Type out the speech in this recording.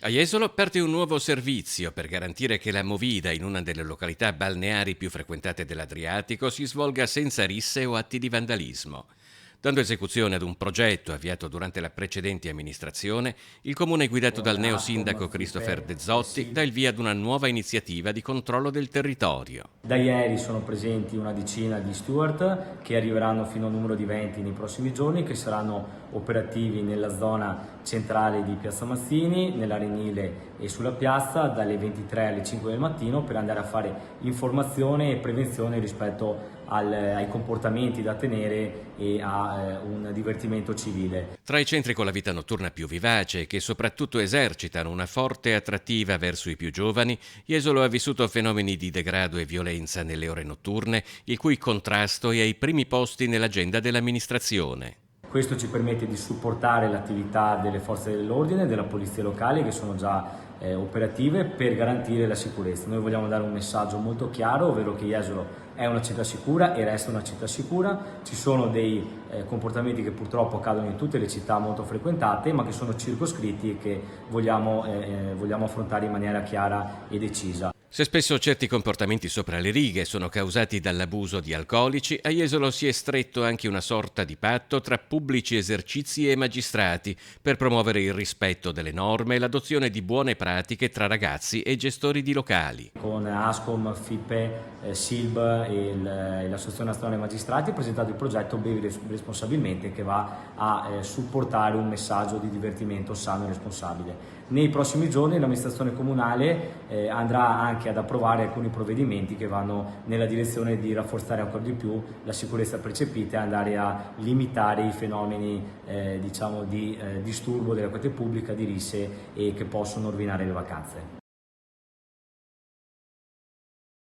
A Jesolo parte un nuovo servizio per garantire che la movida in una delle località balneari più frequentate dell'Adriatico si svolga senza risse o atti di vandalismo. Dando esecuzione ad un progetto avviato durante la precedente amministrazione, il comune guidato con dal Ascom, neosindaco Christopher FIPE De e Zotti dà SIL. il via ad una nuova iniziativa di controllo del territorio. Da ieri sono presenti una decina di steward che arriveranno fino a un numero di 20 nei prossimi giorni, che saranno operativi nella zona centrale di Piazza Mazzini, nell'Arenile e sulla piazza dalle 23 alle 5 del mattino per andare a fare informazione e prevenzione rispetto ai comportamenti da tenere e a un divertimento civile. Tra i centri con la vita notturna più vivace e che soprattutto esercitano una forte attrattiva verso i più giovani, Jesolo ha vissuto fenomeni di degrado e violenza nelle ore notturne, il cui contrasto è ai primi posti nell'agenda dell'amministrazione. Questo ci permette di supportare l'attività delle forze dell'ordine, della polizia locale che sono già operative per garantire la sicurezza. Noi vogliamo dare un messaggio molto chiaro, ovvero che Jesolo è una città sicura e resta una città sicura. Ci sono dei comportamenti che purtroppo accadono in tutte le città molto frequentate, ma che sono circoscritti e che vogliamo affrontare in maniera chiara e decisa. Se spesso certi comportamenti sopra le righe sono causati dall'abuso di alcolici, a Jesolo si è stretto anche una sorta di patto tra pubblici esercizi e magistrati per promuovere il rispetto delle norme e l'adozione di buone pratiche tra ragazzi e gestori di locali. Con Ascom, FIPE, SILB e l'Associazione Nazionale Magistrati ha presentato il progetto Bevi Responsabilmente, che va a supportare un messaggio di divertimento sano e responsabile. Nei prossimi giorni l'amministrazione comunale andrà anche ad approvare alcuni provvedimenti che vanno nella direzione di rafforzare ancora di più la sicurezza percepita e andare a limitare i fenomeni di disturbo della quiete pubblica, di risse e che possono rovinare le vacanze.